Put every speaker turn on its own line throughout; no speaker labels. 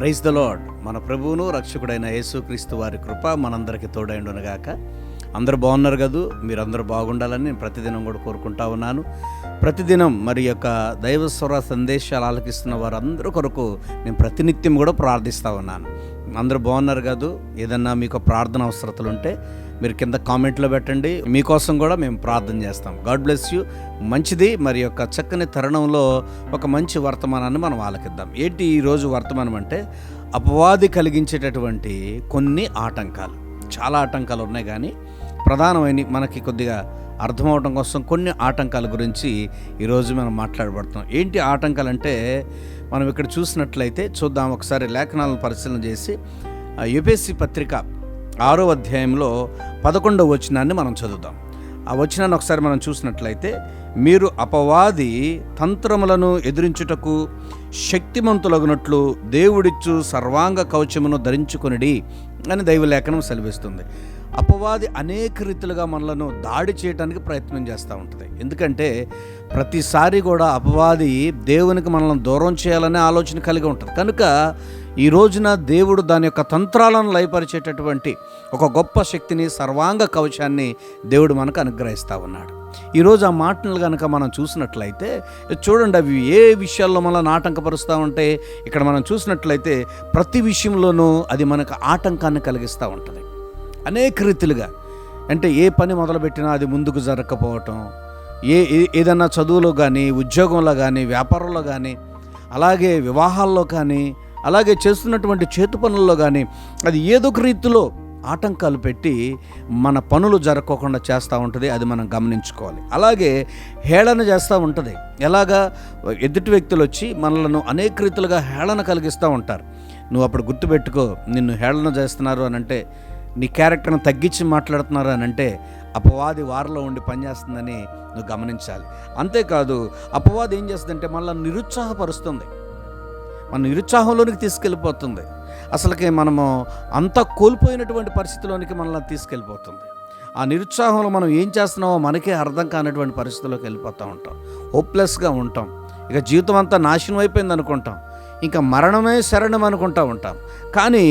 Praise the lord. మన ప్రభువును రక్షకుడైన యేసుక్రీస్తు వారి కృప మనందరికీ తోడైండునుగాక. అందరూ బాగున్నారు కదూ? మీరందరూ బాగుండాలని నేను ప్రతిదినం కూడా కోరుకుంటా ఉన్నాను. ప్రతిదినం మరి యొక్క దైవస్వర సందేశాలు ఆలకిస్తున్న వారందరూ కొరకు నేను ప్రతినిత్యం కూడా ప్రార్థిస్తూ ఉన్నాను. అందరూ బాగున్నారు కదూ? ఏదన్నా మీకు ప్రార్థన అవసరతలు ఉంటే మీరు కింద కామెంట్లో పెట్టండి, మీకోసం కూడా మేము ప్రార్థన చేస్తాం. God bless you. మంచిది. మరి యొక్క చక్కని తరుణంలో ఒక మంచి వర్తమానాన్ని మనం ఆలకిద్దాం. ఏంటి ఈరోజు వర్తమానం అంటే, అపవాది కలిగించేటటువంటి కొన్ని ఆటంకాలు. చాలా ఆటంకాలు ఉన్నాయి, కానీ ప్రధానమైన మనకి కొద్దిగా అర్థమవటం కోసం కొన్ని ఆటంకాల గురించి ఈరోజు మనం మాట్లాడబడుతున్నాం. ఏంటి ఆటంకాలు అంటే, మనం ఇక్కడ చూసినట్లయితే చూద్దాం. ఒకసారి లేఖనాలను పరిశీలన చేసి ఎఫెసీ పత్రిక 6వ అధ్యాయంలో 11వ వచనాన్ని మనం చదువుదాం. ఆ వచనాన్ని ఒకసారి మనం చూసినట్లయితే, మీరు అపవాది తంత్రములను ఎదిరించుటకు శక్తిమంతులగునట్లు దేవుడిచ్చు సర్వాంగ కవచమును ధరించుకొనిడి అని దైవలేఖనం సెలవిస్తుంది. అపవాది అనేక రీతులుగా మనలను దాడి చేయడానికి ప్రయత్నం చేస్తూ ఉంటుంది. ఎందుకంటే ప్రతిసారి కూడా అపవాది దేవునికి మనల్ని దూరం చేయాలనే ఆలోచన కలిగి ఉంటుంది. కనుక ఈ రోజున దేవుడు దాని యొక్క తంత్రాలను లయపరిచేటటువంటి ఒక గొప్ప శక్తిని, సర్వాంగ కవచాన్ని దేవుడు మనకు అనుగ్రహిస్తూ ఉన్నాడు. ఈరోజు ఆ మాటలు కనుక మనం చూసినట్లయితే చూడండి, అవి ఏ విషయాల్లో మనల్ని ఆటంకపరుస్తూ ఉంటే, ఇక్కడ మనం చూసినట్లయితే ప్రతి విషయంలోనూ అది మనకు ఆటంకాన్ని కలిగిస్తూ ఉంటుంది అనేక రీతిలుగా. అంటే ఏ పని మొదలుపెట్టినా అది ముందుకు జరగకపోవటం, ఏదన్నా చదువులో కానీ, ఉద్యోగంలో కానీ, వ్యాపారంలో కానీ, అలాగే వివాహాల్లో కానీ, అలాగే చేస్తున్నటువంటి చేతు పనుల్లో కానీ అది ఏదో ఒక రీతిలో ఆటంకాలు పెట్టి మన పనులు జరగకుండా చేస్తూ ఉంటుంది. అది మనం గమనించుకోవాలి. అలాగే హేళన చేస్తూ ఉంటుంది. ఎలాగా? ఎదుటి వ్యక్తులు వచ్చి మనలను అనేక రీతులుగా హేళన కలిగిస్తూ ఉంటారు. నువ్వు అప్పుడు గుర్తుపెట్టుకో, నిన్ను హేళన చేస్తున్నారు అని అంటే, నీ క్యారెక్టర్ని తగ్గించి మాట్లాడుతున్నారు అని అంటే, అపవాది వారిలో ఉండి పనిచేస్తుందని నువ్వు గమనించాలి. అంతేకాదు, అపవాది ఏం చేస్తుందంటే మనల్ని నిరుత్సాహపరుస్తుంది, మన నిరుత్సాహంలోనికి తీసుకెళ్ళిపోతుంది. అసలుకి మనము అంతా కోల్పోయినటువంటి పరిస్థితిలోనికి మనల్ని తీసుకెళ్ళిపోతుంది. ఆ నిరుత్సాహంలో మనం ఏం చేస్తున్నామో మనకే అర్థం కానటువంటి పరిస్థితిలోకి వెళ్ళిపోతూ ఉంటాం. హోప్లెస్గా ఉంటాం. ఇక జీవితం అంతా నాశనం అయిపోయింది అనుకుంటాం. ఇంకా మరణమే శరణం అనుకుంటూ ఉంటాం. కానీ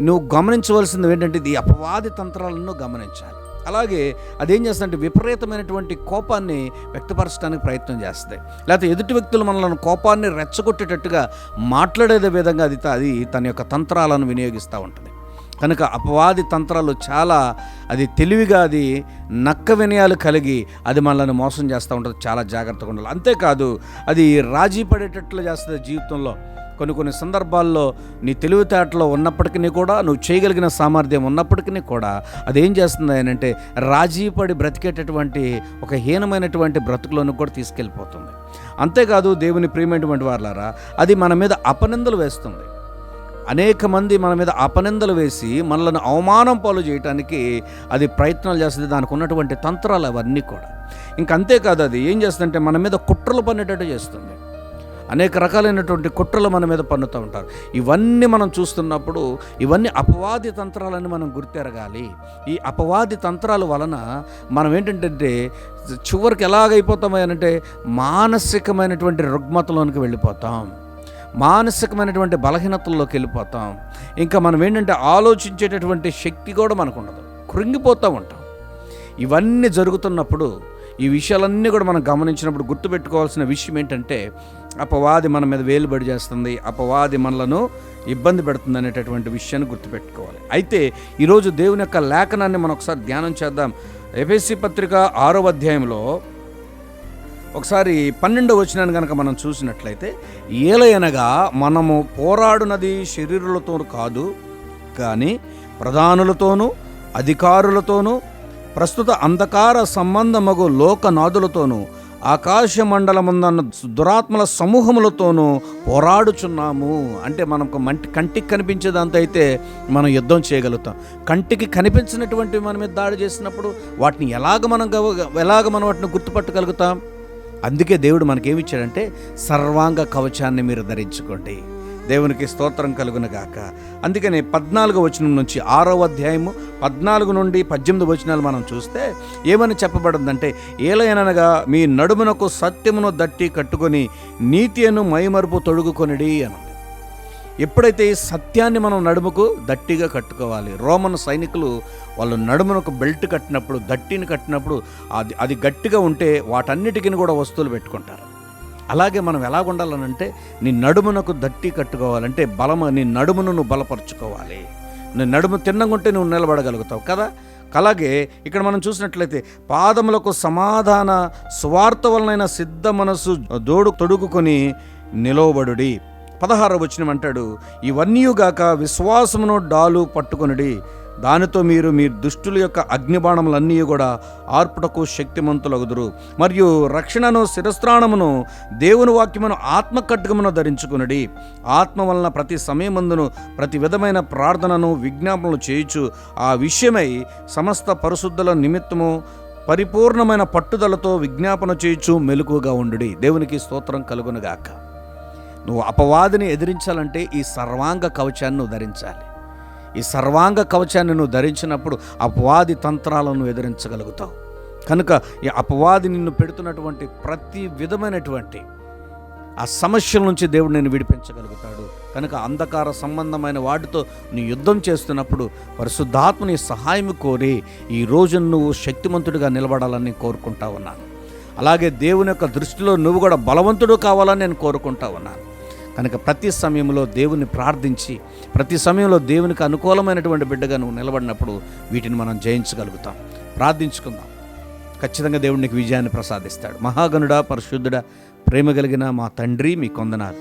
నువ్వు గమనించవలసింది ఏంటంటే, ఇది అపవాది తంత్రాలను గమనించాలి. అలాగే అదేం చేస్తుందంటే విపరీతమైనటువంటి కోపాన్ని వ్యక్తపరచడానికి ప్రయత్నం చేస్తాయి. లేకపోతే ఎదుటి వ్యక్తులు మనల్ని కోపాన్ని రెచ్చగొట్టేటట్టుగా మాట్లాడే విధంగా అది తన యొక్క తంత్రాలను వినియోగిస్తూ ఉంటుంది. కనుక అపవాది తంత్రాలు చాలా తెలివిగా, నక్క వినయాలు కలిగి అది మనల్ని మోసం చేస్తూ ఉంటుంది. చాలా జాగ్రత్తగా ఉండాలి. అంతేకాదు, అది రాజీ పడేటట్లు చేస్తుంది జీవితంలో. కొన్ని సందర్భాల్లో నీ తెలివితేటలో ఉన్నప్పటికీ కూడా, నువ్వు చేయగలిగిన సామర్థ్యం ఉన్నప్పటికీ కూడా అదేం చేస్తుంది అంటే రాజీ పడి బ్రతికేటటువంటి ఒక హీనమైనటువంటి బ్రతుకులను కూడా తీసుకెళ్ళిపోతుంది. అంతేకాదు, దేవుని ప్రియమైనటువంటి వారులారా, అది మన మీద అపనిందలు వేస్తుంది. అనేక మంది మన మీద అపనిందలు వేసి మనల్ని అవమానం పాలు చేయడానికి అది ప్రయత్నాలు చేస్తుంది. దానికి ఉన్నటువంటి తంత్రాలు అవన్నీ కూడా. ఇంకంతేకాదు, అది ఏం చేస్తుందంటే మన మీద కుట్రలు పన్నేటట్టు చేస్తుంది. అనేక రకాలైనటువంటి కుట్రలు మన మీద పన్నుతూ ఉంటారు. ఇవన్నీ మనం చూస్తున్నప్పుడు ఇవన్నీ అపవాది తంత్రాలని మనం గుర్తెరగాలి. ఈ అపవాది తంత్రాల వలన మనం ఏంటంటే చివరికి ఎలాగైపోతామో అంటే మానసికమైనటువంటి రుగ్మతలోనికి వెళ్ళిపోతాం, మానసికమైనటువంటి బలహీనతల్లోకి వెళ్ళిపోతాం. ఇంకా మనం ఏంటంటే ఆలోచించేటటువంటి శక్తి కూడా మనకు ఉండదు, కృంగిపోతూ ఉంటాం. ఇవన్నీ జరుగుతున్నప్పుడు, ఈ విషయాలన్నీ కూడా మనం గమనించినప్పుడు గుర్తుపెట్టుకోవాల్సిన విషయం ఏంటంటే, అపవాది మన మీద వేలుబడి చేస్తుంది, అపవాది మనలను ఇబ్బంది పెడుతుంది అనేటటువంటి విషయాన్ని గుర్తుపెట్టుకోవాలి. అయితే ఈరోజు దేవుని యొక్క లేఖనాన్ని మనం ఒకసారి ధ్యానం చేద్దాం. ఎఫెసీ పత్రిక 6వ అధ్యాయంలో ఒకసారి 12వ వచనాన్ని కనుక మనం చూసినట్లయితే, ఏలయనగా మనము పోరాడునది శరీరులతో కాదు, కానీ ప్రధానులతోనూ అధికారులతోనూ ప్రస్తుత అంధకార సంబంధమగు లోకనాథులతోనూ ఆకాశ మండలముందన్న దురాత్మల సమూహములతోనూ పోరాడుచున్నాము. అంటే మనకు కంటికి కనిపించేదంతా అయితే మనం యుద్ధం చేయగలుగుతాం. కంటికి కనిపించినటువంటి మన మీద దాడి చేసినప్పుడు వాటిని ఎలాగ మనం వాటిని గుర్తుపట్టగలుగుతాం? అందుకే దేవుడు మనకేమిచ్చాడంటే సర్వాంగ కవచాన్ని మీరు ధరించుకోండి. దేవునికి స్తోత్రం కలుగునుగాక. అందుకని 14వ వచనం నుంచి 6వ అధ్యాయము 14 నుండి 18 వచనాలు మనం చూస్తే ఏమని చెప్పబడిందంటే, ఏలయనగా మీ నడుమునకు సత్యమును దట్టి కట్టుకొని నీతి అను మైమరుపు తొడుగుకొనిడి అని. ఎప్పుడైతే ఈ సత్యాన్ని మనం నడుముకు దట్టిగా కట్టుకోవాలి. రోమన్ సైనికులు వాళ్ళు నడుమునకు బెల్ట్ కట్టినప్పుడు, దట్టిని కట్టినప్పుడు అది గట్టిగా ఉంటే వాటన్నిటికీ కూడా వస్తువులు పెట్టుకుంటారు. అలాగే మనం ఎలాగుండాలనంటే నీ నడుమునకు దట్టి కట్టుకోవాలంటే నీ నడుమును నువ్వు బలపరుచుకోవాలి. నీ నడుము తిన్నగుంటే నువ్వు నిలబడగలుగుతావు కదా. అలాగే ఇక్కడ మనం చూసినట్లయితే పాదములకు సమాధాన సువార్త వలనైన సిద్ధ మనసు తొడుగుకొని నిలవబడుడి. 16వ వచనం అంటాడు, ఇవన్నీయుగాక విశ్వాసమును డాలు పట్టుకొనుడి, దానితో మీరు మీ దుష్టుల యొక్క అగ్నిబాణములన్నీ కూడా ఆర్పుటకు శక్తిమంతులగుదురు. మరియు రక్షణను శిరస్త్రాణమును దేవుని వాక్యమును ఆత్మకడ్గమును ధరించుకునుడి. ఆత్మ వలన ప్రతి సమయమందును ప్రతి విధమైన ప్రార్థనను విజ్ఞాపనలు చేయుచు ఆ విషయమై సమస్త పరిశుద్ధుల నిమిత్తము పరిపూర్ణమైన పట్టుదలతో విజ్ఞాపన చేయుచు మెలకుగా ఉండుడి. దేవునికి స్తోత్రం కలుగునుగాక. నువ్వు అపవాదిని ఎదిరించాలంటే ఈ సర్వాంగ కవచాన్ని నువ్వు ధరించాలి. ఈ సర్వాంగ కవచాన్ని నువ్వు ధరించినప్పుడు అపవాది తంత్రాలను ఎదిరించగలుగుతావు. కనుక ఈ అపవాది నిన్ను పెడుతున్నటువంటి ప్రతి విధమైనటువంటి ఆ సమస్యల నుంచి దేవుడు నిన్ను విడిపించగలుగుతాడు. కనుక అంధకార సంబంధమైన వాటితో నీ యుద్ధం చేస్తున్నప్పుడు పరిశుద్ధాత్మని సహాయం కోరి ఈ రోజు నువ్వు శక్తిమంతుడిగా నిలబడాలని కోరుకుంటా ఉన్నాను. అలాగే దేవుని యొక్క దృష్టిలో నువ్వు కూడా బలవంతుడు కావాలని నేను కోరుకుంటా ఉన్నాను. కనుక ప్రతి సమయంలో దేవుని ప్రార్థించి ప్రతి సమయంలో దేవునికి అనుకూలమైనటువంటి బిడ్డగా నువ్వు నిలబడినప్పుడు వీటిని మనం జయించగలుగుతాం. ప్రార్థించుకుందాం. ఖచ్చితంగా దేవుడు నీకు విజయాన్ని ప్రసాదిస్తాడు. మహాగణుడా, పరిశుద్ధుడా, ప్రేమ కలిగిన మా తండ్రి, మీ కొందనాలు.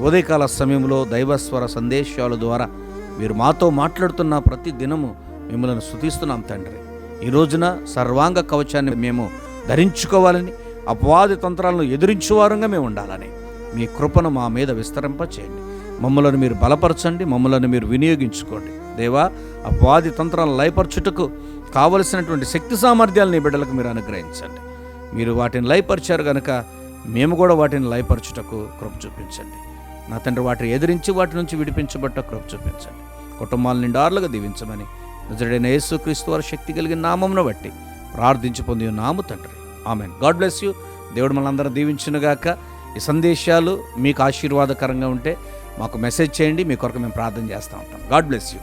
ఉదయకాల సమయంలో దైవస్వర సందేశాల ద్వారా మీరు మాతో మాట్లాడుతున్న ప్రతి దినము మిమ్మల్ని స్తుతిస్తున్నాం తండ్రి. ఈ రోజున సర్వాంగ కవచాన్ని మేము ధరించుకోవాలని, అపవాది తంత్రాలను ఎదిరించువారంగా మేము ఉండాలని మీ కృపను మా మీద విస్తరింపచేయండి. మమ్మలను మీరు బలపరచండి, మమ్మలను మీరు వినియోగించుకోండి. దేవా, అపవాది తంత్రాలను లయపరచుటకు కావలసినటువంటి శక్తి సామర్థ్యాలను ఈ బిడ్డలకు మీరు అనుగ్రహించండి. మీరు వాటిని లయపరిచారు కనుక మేము కూడా వాటిని లయపరచుటకు కృప చూపించండి. నా తండ్రి, వాటిని ఎదిరించి వాటి నుంచి విడిపించబట్ట కృప చూపించండి. కుటుంబాల నిండార్లుగా దీవించమని నజరుడైన యేసుక్రీస్తు వారి శక్తి కలిగిన నామమును బట్టి ప్రార్థించి పొంది ఉన్నాము తండ్రి. ఆమెన్. God bless you. దేవుడు మనందరూ దీవించునుగాక. ఈ సందేశాలు మీకు ఆశీర్వాదకరంగా ఉంటే మాకు మెసేజ్ చేయండి. మీ కొరకు మేము ప్రార్థన చేస్తూ ఉంటాం. God bless you.